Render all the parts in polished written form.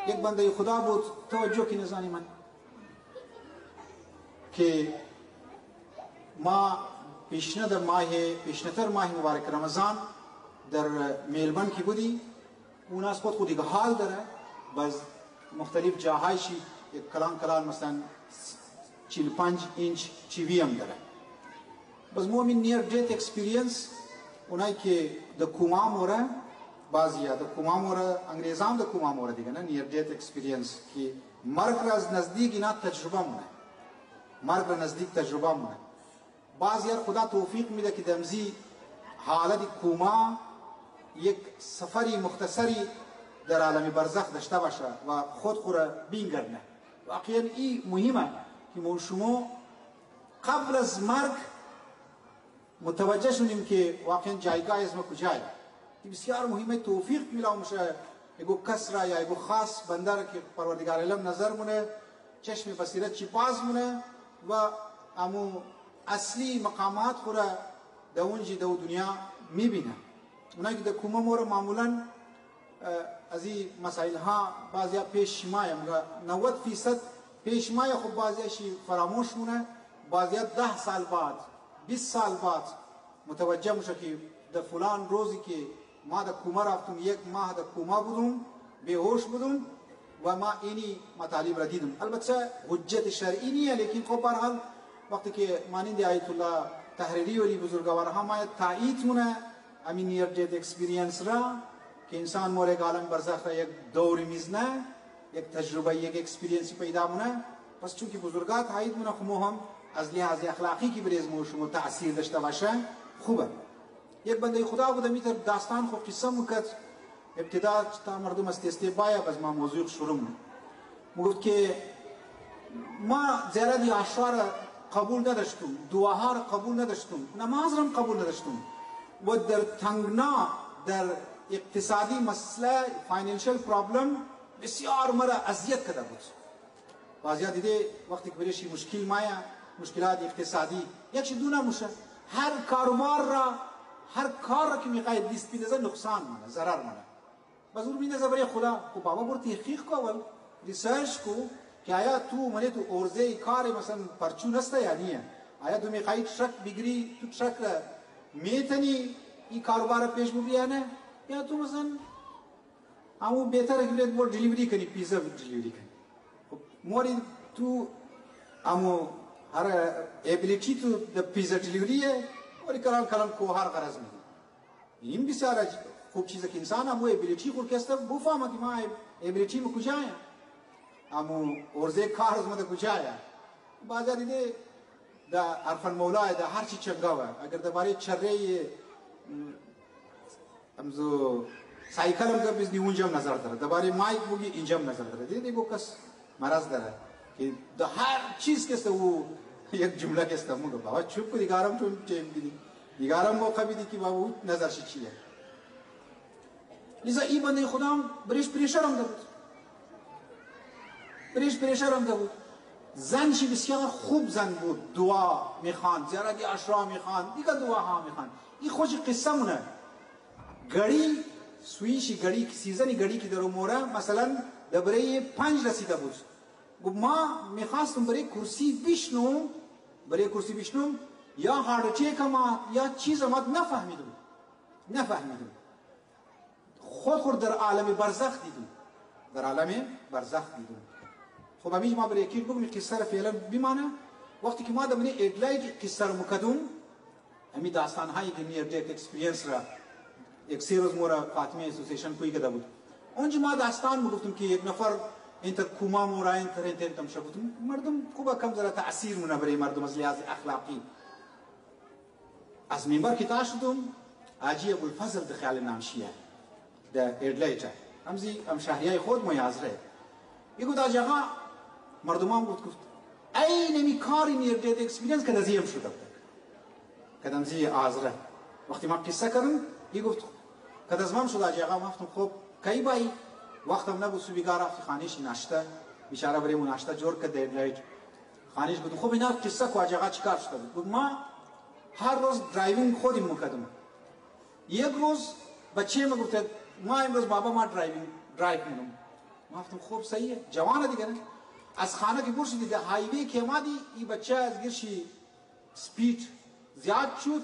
یک بنده خدا بود، توجه کی نزانی من، که ما پیشنتر ماه مبارک رمضان در میلبن کی بودی. اون از خود دیگه حال داره، باز مختلف جاهایشی یک کلان مثلا 45 اینچ چیوی هم داره. باز مو من نیر دیت اکسپیرینس اونایی که د کوما موره بعضیا د کوما موره انگریزان د کوما موره دیگه نه نیر دیت اکسپیرینس که مرگ را از نزدیک اینا تجربه مونه، مرگ را نزدیک تجربه مونه. بعضیا خدا توفیق میده که دمزی حالت کوما یک سفری مختصری در عالم برزخ داشته باشه و خود را بینگرنه. واقعا این مهمه که شما قبل از مرگ متوجه شدیم که واقعا جایگاه از ما کجای. این بسیار مهمه. توفیق میلاو میشه یگو کس را یا یگو خاص بنده را که پروردگار علم نظر مونه، چشم بصیرت چی باز مونه و امو اصلی مقامات خورا در اونجی در دنیا میبینه. اونایی که در کوما موره معمولا از این مسائل ها بعضیا پیش مایه، 90% پیش مایه. خب بعضیاشی فراموش مونه، بعضیا 10 سال بعد 20 سال بعد متوجه میشه که در فلان روزی که ما در کوما رفتم، یک ماه در کوما بودم، بیهوش بودم و ما اینی مطالب را دیدم. البته حجت شرعی نیه، لیکن خب برحال وقتی که مانند آیت الله تحریری ولی بزرگوارها ما تایید مونه امین نیر دیت اکسپیرینس را که انسان مورد عالم برزخ را یک دوری میزنه، یک تجربه، یک اکسپیرینسی پیدا مونه. پس چون که بزرگات تایید مونه، خب هم از لحاظ اخلاقی که بریز مو شما تأثیر داشته باشه خوبه. یک بنده خدا بود میتر داستان خب قصه میکرد. ابتدا تا مردم استبایا باز ما موضوع شروع میگفت که ما زیارت اشعار قبول نداشتم، دعاها را قبول نداشتم، نماز را قبول نداشتم و در تنگنا در اقتصادی مسئله فاینانشل پرابلم بسیار مرا اذیت کرده بود. بعضیا دیده وقتی که بریشی مشکل مایا مشکلات اقتصادی یکش دونه موشه، هر کاروبار را هر کار را که میخواید لیست بیندازه نقصان مانه، ضرر مانه. بزرگ بیندازه برای خدا. خب بابا برو تحقیق کو، اول ریسرچ کو که آیا تو منه تو ارزه کار مثلا پرچون است یا نیه. آیا تو میخواید ترک بگیری، تو ترک را میتونی این کاروبار را پیش ببری یا تو مثلا همون بهتره که برو دلیوری کنی، پیزا دلیوری کنی. خب موری تو همون هر ابیلیتی تو د پیزا دلیوریه ولی کلان کوهر غرض میده. این بسیار خوب چیزه که انسان همون ابیلیتی خود کسته بفهمه که ما ابیلیتی ما کجایه، همون ارزه کار از ما ده کجایه. بعضا دیده در عرف المولای در هر چی چنگاوه. اگر درباره چره همزو سایکل هم بزنی اونجا هم نظر داره، درباره مایک بگی اینجا هم نظر داره. دیده بو کس مرض داره که در هر چیز کسته او یک جمله کسته مگه بابا چوب کو دیگارم تو چیم دیدی دیگارم موقع بیدی که بابا نظرش چیه. لذا این بنده خدا هم بریش پریشر هم دارد، بریش پریشر هم دارد. زنشی بسیار خوب زن بود، دعا میخوان، زیارتی اشرا میخوان، دیگه دعاها میخوان. این خوش قصه مونه. گڑی سویشی گڑی سیزنی گڑی که در اموره مثلا درباره 5 رسیده بود. گفت ما میخواستم برای کرسی بشنوم یا هارد اتک ما یا چیز ما نفهمیدم. خود در عالم برزخ دیدم. خب همیشه ما برای یکی بگم قصه را فعلا بمانه. وقتی که ما در منی ادلایت قصه را مکدوم همی داستان هایی که نیر دیت اکسپیرینس را یک 3 روز مورا فاطمه اسوسیشن کوی کده بود. اونجا ما داستان میگفتم که یک نفر اینتر کوما مورا اینتر تمشا گفتم مردم خوبه کم ذره تاثیر مونه برای مردم از لحاظ اخلاقی. از منبر که تا شدم حاجی ابوالفضل د خیال نامشیه در ادلایت هم شهریای خود میازره. یگو دا جاها مردمان گفت این می کاری نیر دیت اکسپیرینس کده زیم شده بود کدام زی آزره. وقتی ما قصه کردم گفت کده زمان شده جاها ما گفتم خب کی بایی وقتم نبود سویگار رفت خانیش ناشته بیچاره برای اون ناشته جور کرد ادلایت خانیش گفتم خب اینا قصه کو جاها چیکار شده بود. ما هر روز درایوینگ خودم میکردم. یک روز بچه ما گفت ما امروز بابا ما درایو میکنم. ما گفتم خب صحیحه، جوانه دیگه نه. از خانه که برشی دیگه هایوی که آمدی این بچه از گرشی سپید زیاد شد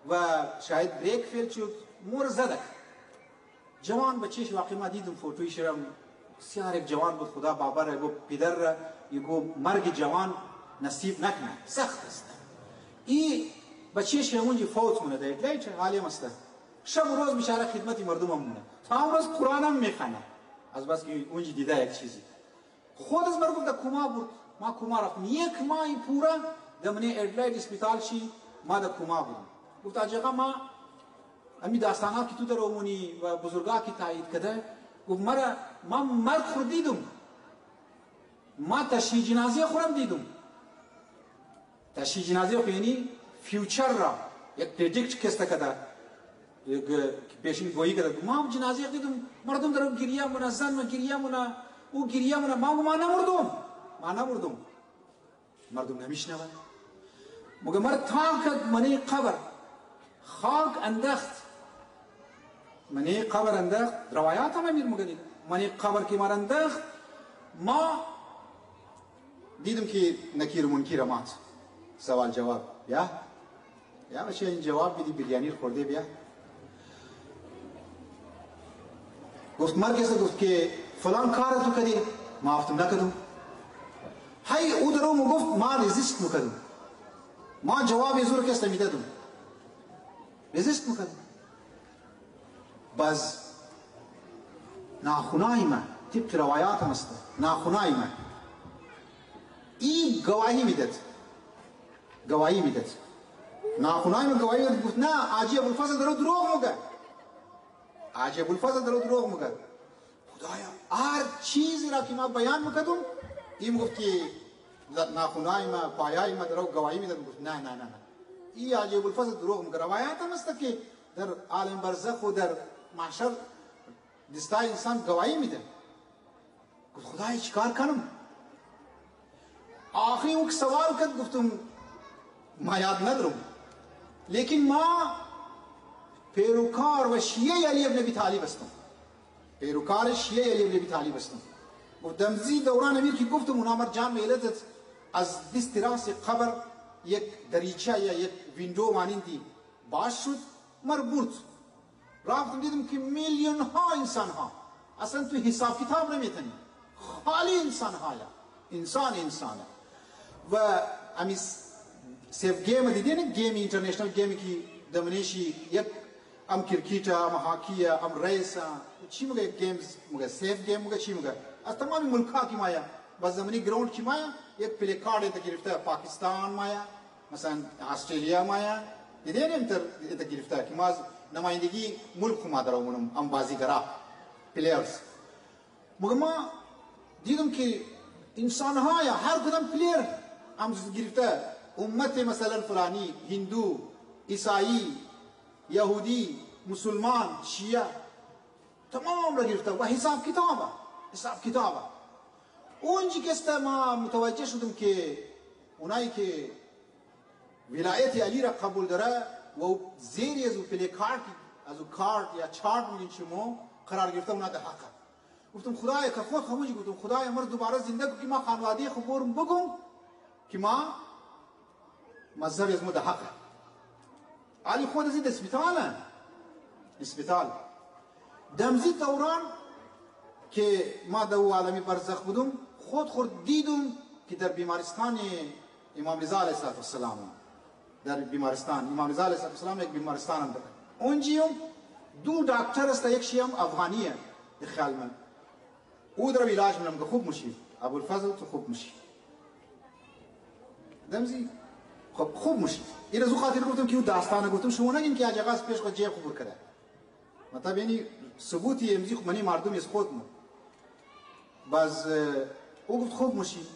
و شاید بریک فیل شد، مور زدک. جوان بچهش واقعی ما دیدم فوتویش را، بسیار یک جوان بود، خدا بابا را گفت پدر را یکو مرگ جوان نصیب نکنه، سخت است. این بچهش همونجی فوت مونه دید لیچه حالی مسته شب و روز بیچاره خدمتی مردم هم مونه، تا هم روز قرآن هم میخنه از بس که اونجی دیده یک چیزی. خود از مرگم در کوما بود، ما کوما رفتم یک ماه پورا در منی ادلاید اسپیتال شی ما در کوما بودم. گفت آجاقا ما امی داستانا که تو در اومونی و بزرگا که تایید کده، گفت ما مرگ خود دیدم، ما تشییع جنازه خورم دیدم. تشییع جنازه خود یعنی فیوچر را یک پریدکت کسته کده، پیشین گویی کده. ما جنازه دیدم مردم در گریه مونه، زن ما گریه مونه، او گریه مونه. ما نمردم. مردم نمیشنون. مگه مرد تا کد منی قبر خاک انداخت، منی قبر انداخت، روایات هم امیر مگه دیدم منی قبر که مر انداخت، ما دیدم که نکیر منکیر مات. سوال جواب یا بچه این جواب بدی، بریانی خورده بیا. گفت مرکز گفت که فلان کار تو کردی، ما گفتم نکردم. هی او درو مو گفت ما رزیست میکردم، ما جواب زور کس نمیدادم، رزیست میکردم. باز ناخونای ما طبق روایات است، ناخونای ما این گواهی میداد، ناخونای ما گواهی میداد. گفت نه حاجی ابوالفضل درو دروغ میگه. خدایا هر چیزی را که ما بیان میکردم این گفت که ناخونای ما پایای ما درو گواهی میداد. گفت نه این حاجی ابوالفضل دروغ میگه. روایات هم است که در عالم برزخ و در محشر دستای انسان گواهی میده. گفت خدای چیکار کنم؟ آخری اون که سوال کرد گفتم ما یاد ندارم، لیکن ما پیروکار و شیعه علی ابن ابی طالب هستم، و دمزی دوران امیر که گفتم اونامر جان میلدت از دست راست قبر یک دریچه یا یک ویندو مانندی باز شد، مربوط رفتم دیدم که میلیون ها انسان ها، اصلا تو حساب کتاب نمیتونی، خالی انسان ها، انسانه. و امی سیف گیم دیدین، گیم اینترنشنل گیمی که دمنیشی یک ام کرکیتا، ام هاکیه، ام ریسا، چی مگه گیمز مگه سیف گیم مگه چی مگه از تمام ملکا کی مایا باز زمانی گراوند کی مایا یک پلی کارت تا گرفته پاکستان مایا، مثلا استرالیا مایا، دیدین انتر تا گرفته کی ماز نمایندگی ملک ما درامونم ام بازیگرا پلیرز. مگه ما دیدم که انسان ها یا هر کدام پلیر ام گرفته، امت مثلا فلانی، هندو، عیسائی، یهودی، مسلمان، شیعه، تمام را گرفته و حساب کتابه. اونجی که ما متوجه شدم که اونایی که ولایت علی را قبول داره و زیری از پلی کارت یا چارت میگن شما قرار گرفته، اونا ده حقه. گفتم خدایا که خود خموشی، گفتم خدایا مرا دوباره زنده کن که ما خانواده خبرم بگم که ما مذهب از ما ده حقه. علی خود از این اسپیتال دمزی دوران که ما در عالمی برزخ بودم، خود دیدم که در بیمارستان امام رضا علیه السلام، در بیمارستان امام رضا علیه السلام یک بیمارستان هم داره، اونجا دو دکتر است، یک شیم افغانیه خیال من، او در علاج میکنم که خوب میشی ابوالفضل، تو خوب میشی دمزی، خب خوب میشی. این از خاطر گفتم که اون داستانه گفتم شما نگین که اجازه پیش خود جه خوب کرده، مطلب یعنی ثبوتی امزی منی مردم از خود مو. باز او گفت خوب میشی.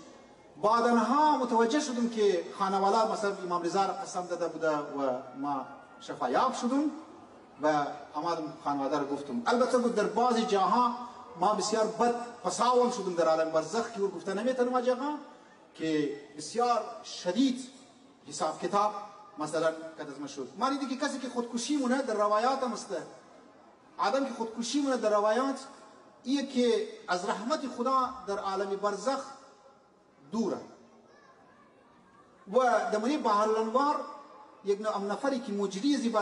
بعدنها متوجه شدم که خانواده مثلا امام رضا را قسم داده بوده و ما شفایاب شدم و آمدم خانواده را گفتم. البته در بعضی جاها ما بسیار بد فساوم شدم در عالم برزخ که گفته نمیتونم آجاقا که بسیار شدید حساب کتاب مثلا کدازم شد. ما دیدی که کسی که خودکشی مونه در روایات هم است، آدم که خودکشی مونه در روایات این که از رحمت خدا در عالم برزخ دوره و دمانی بحر الانوار یک نفری که مجری زی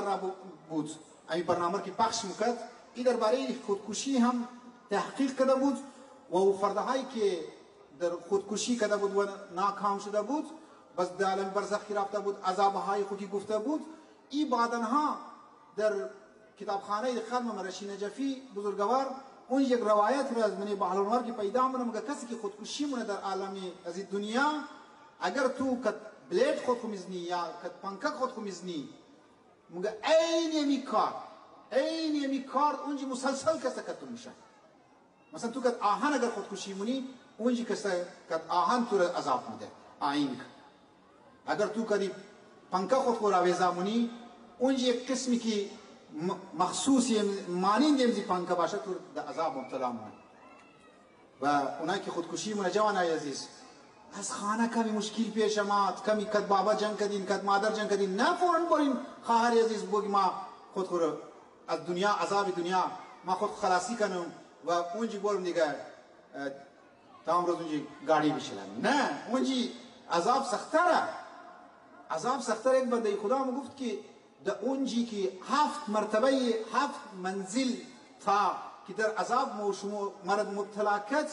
بود امی برنامه که پخش میکرد این درباره خودکشی هم تحقیق کرده بود و او فردهایی که در خودکشی کرده بود و ناکام شده بود بس در عالم برزخ رفته بود عذابهای خودی گفته بود این بعدنها در کتابخانه خادم مرشی نجفی بزرگوار اون یک روایت رو از منی بحر الانوار که پیدا مونه مگه کسی که خودکشی مونه در عالم از دنیا اگر تو کت بلید خود خو میزنی یا کت پنکک خود خو میزنی مگه این یمی کار اونجی مسلسل کسا کتو میشه مثلا تو کت آهن اگر خودکشی مونی اونجی کسا کت آهن تو عذاب میده آینک اگر تو کدی پنکک خود خو راویزا مونی اونجی یک قسمی که مخصوصی مانند یمزی پنکا باشه تو در عذاب مبتلا مونه و اونایی که خودکشی مونه جوانای عزیز از خانه کمی مشکل پیش آمد کمی کد بابا جنگ کردین کد مادر جنگ کردین نه فوراً بریم خواهر عزیز بگی ما خود از دنیا عذاب دنیا ما خود خلاصی کنم و اونجی برم دیگه تمام روز اونجی گاڑی بشلم نه اونجی عذاب سختره یک بنده خدا هم گفت که در اونجی که 7 مرتبه 7 منزل تا که در عذاب شما مرد مبتلا کد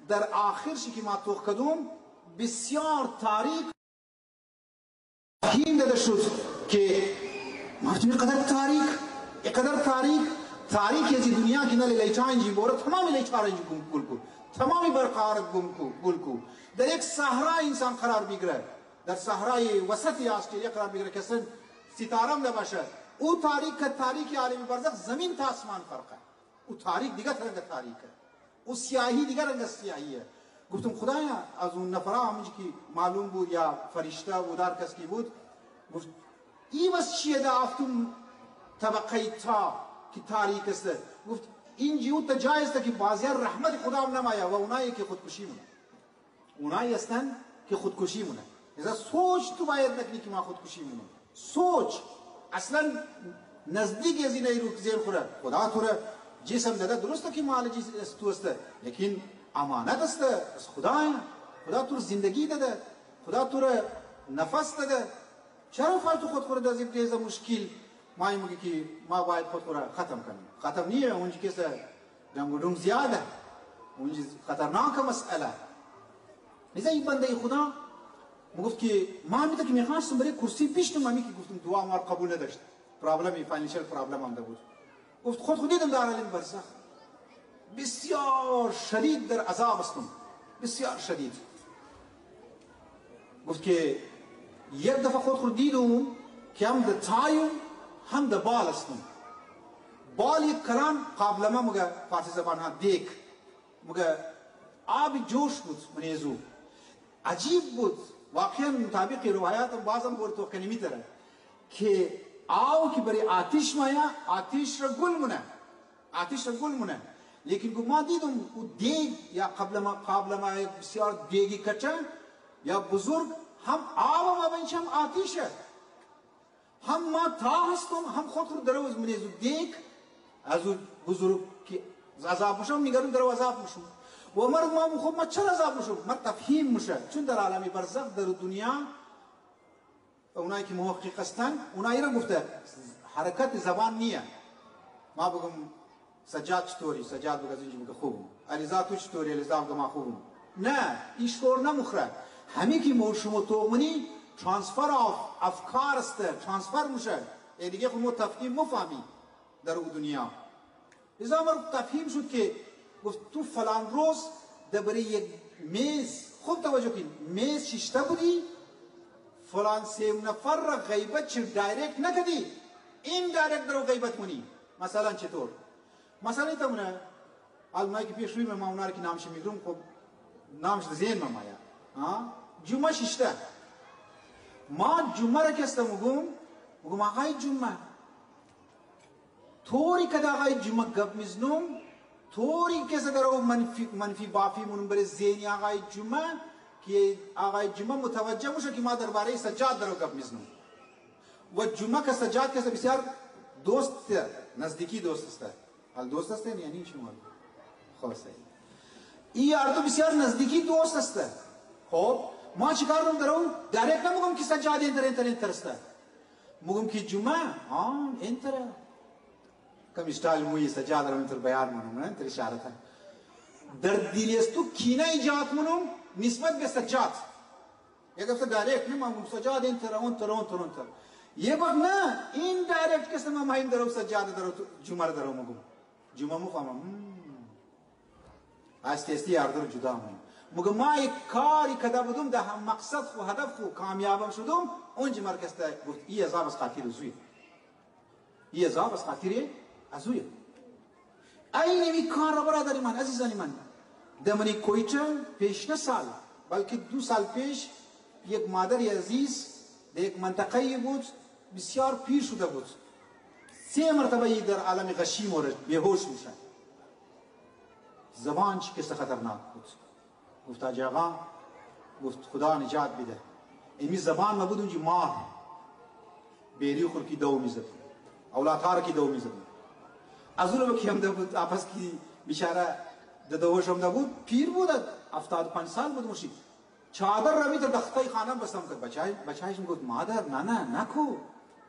در آخرشی که ما توخ کدوم بسیار تاریک هیم داده شد که مفتونی قدر تاریک یزی دنیا که نلی لیچانجی بوره تمامی لیچارنجی گل کو تمامی برقارت گل کو در یک صحرای انسان قرار بگیره در صحرای وسطی آسترالیا قرار بگیره که اصلا ستارم نباشه او تاریک عالم برزخ زمین تا آسمان فرقه او تاریک دیگه رنگ تاریکه او سیاهی دیگه رنگ سیاهیه گفتم خدایا از اون نفرها همونجی که معلوم بود یا فرشته و دار کس کی بود گفت این بس چیه دا افتون طبقه تا که تاریک است گفت این جیو تا جایز تا که بازیار رحمت خدا هم نمایه و اونایی که خودکشی مونه اونایی هستن که خودکشی مونه ازا سوچ تو باید نکنی که ما خودکشی مونه سوچ اصلا نزدیک از اینه رو زیر خوره خدا تو را جسم داده درسته که مال جسم تو است لیکن امانت است از خدا تو زندگی داده خدا تو را نفس داده چرا فالتو خود خورد از یک مشکل ما میگه که ما باید خود خورد ختم کنیم ختم نیه اونجی که جنگ و جنگ زیاده اونجی خطرناک مسئله لذا این بنده خدا گفت که ما میگه که میخواستم برای کرسی پیشتم ما میگه گفتم دعا ما قبول نداشت پرابلمی فاینانشل پرابلم هم بود گفت خود دیدم در عالم برزخ بسیار شدید در عذاب استم بسیار شدید گفت که یک دفعه خود دیدم که هم در تایم هم در بال استم بال یک کلام قابلمه مگه فارسی زبان ها دیک مگه آبی جوش بود منیزو عجیب بود واقعا مطابق روایات بعضم برتو کلمی تره که آو که برای آتش مایا آتش را گل مونه لیکن ما دیدم او دیگ یا قابلمه بسیار دیگی کچه یا بزرگ هم آب ما بینش هم آتیشه هم ما تا هستم هم خود رو دروز منیزو دیگ از او بزرگ که عذاب مشم میگرم درو عذاب مشم و مرد ما خوب ما چرا عذاب مشم مرد تفهیم مشه چون در عالم برزخ در دنیا اونایی که محقق هستن اونایی را گفته حرکت زبان نیه ما بگم سجاد چطوری سجاد بگه از اینجا بگه خوبم علیزا تو چطوری علیزا بگه ما خوبم نه ایشور نمخره همی که ما شما تومنی ترانسفر آف افکار است ترانسفر میشه دیگه خود ما تفهیم مفهمی در اون دنیا لذا مرد تفهیم شد که گفت تو فلان روز درباره یک میز خوب توجه کن میز شیشته بودی فلان 3 نفر را غیبت چه دایرکت نکدی این دایرکت درو غیبت منی مثلا چطور مثلا تمونه اونایی که پیش روی ما اونایی که نامش میگم خب نامش ذهن مایا جمعه شیشته ما جمعه را کسته مگم آقای جمعه طوری که آقای جمعه گپ میزنم طوری کسی درو منفی بافی منم بره ذهنی آقای جمعه که آقای جمعه متوجه میشه که ما درباره سجاد درو گپ میزنم و جمعه که سجاد کسی بسیار دوست نزدیکی دوست است حال دوست است یعنی چی مال خلاصه این اردو بسیار نزدیکی دوست است. خب ما چیکار کنم درو دایرکت نمیگم که سجاده اینتر است، میگم که جمعه اینتر کم استایل موی سجاده رو اینتر بیان منم، نه اینتر اشاره در دیلی است تو کینه ایجاد منم نسبت به سجاد. یک دفعه دایرکت نمیگم سجاده اینتر اونتر یه وقت نه این دایرکت کس ما مایم درو سجاده درو جمعه درو میگم جمعه میفهمم استی اردو جدا میگم ما یک کاری کدا بودم ده مقصد خو هدف خو کامیابم شدم اونج مرکز تا گفت این عذاب از خاطر زوی، این عذاب از خاطر ازوی. این می کار را برادر من عزیزان من دمنی کویچه پیش نه سال بلکه 2 سال پیش یک مادر عزیز در یک منطقه بود بسیار پیر شده بود، 3 مرتبه در عالم غشی مورد بیهوش میشه. زبان چی که خطرناک بود. گفت آجی آقا گفت خدا نجات بده. امی زبان ما بود اونجی ماه بیری خور کی دو میزد اولادها کی دو میزد. از اون وقتی هم بود آپس کی بیچاره ددوش هم بود پیر بود 75 سال بود مشی چادر روی در دختای خانه بستم کرد بچه‌ایش گفت مادر نه نکو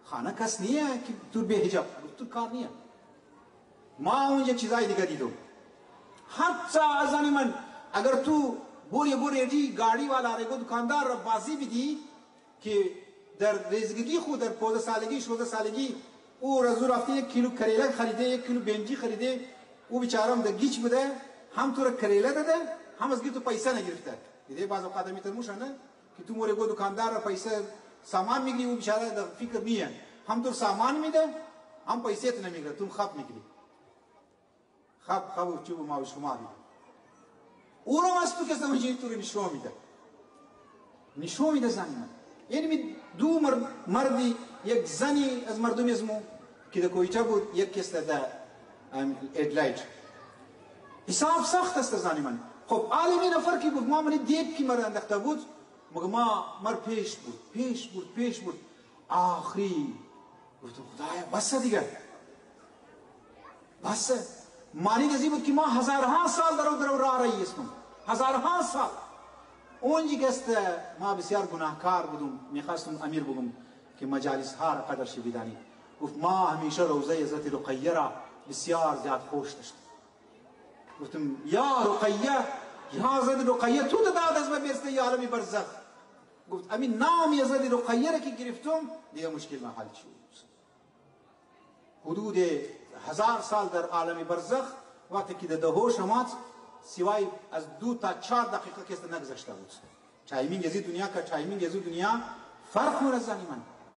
خانه کس نیه که تو به حجاب تو کار نیه. ما اونجا چیزای دیگه دیدم حتی ازانی من اگر تو بوری دی گاڑی والا ره دکاندار را بازی بدی که در رزگی خود در 15 سالگی 16 سالگی او رزو رفته 1 کیلو کریله خریده 1 کیلو بنجی خریده او بیچارم در گیچ بوده هم تو را کریله داده هم از گیر تو پیسه نگرفته. دیده بعض اوقات میتر موشنه که تو موری دکاندار را پیسه سامان میگیری او بیچاره در فکر نیه هم تو سامان میده هم پیسه تو نمیگیره تو خب میگیری خب چوب ما شما او رو از تو کس نمیشه تو رو نشو میده زنی من. یعنی 2 مردی یک زنی از مردمی ازمو که در کویچه بود یک کس در ادلایت حساب سخت است زنی من. خب عالمی نفر که بود ما منی دیب که مرد انداخته بود مگه ما مر پیش بود آخری گفتم خدایا بسه دیگه بسه. معنی ازی بود که ما هزارها سال در راه رئیسم هزارها سال اونجی که است ما بسیار گناهکار بودم میخواستم امیر بگم که مجالس ها را قدر شی بدانی. گفت ما همیشه روزه حضرت رقیه را بسیار زیاد خوش داشتیم. گفتم یا رقیه یا حضرت رقیه تو داد از ما برسته یا عالمی برزخ. گفت امین نامی حضرت رقیه را که گرفتم دیگه مشکل ما حل شد. حدود 1000 سال در عالم برزخ وقتی که در هوش آمد سوای از 2 تا 4 دقیقه کسی نگذشته بود. تایمینگ از دنیا که تایمینگ از دنیا فرق می‌کنه زنی من.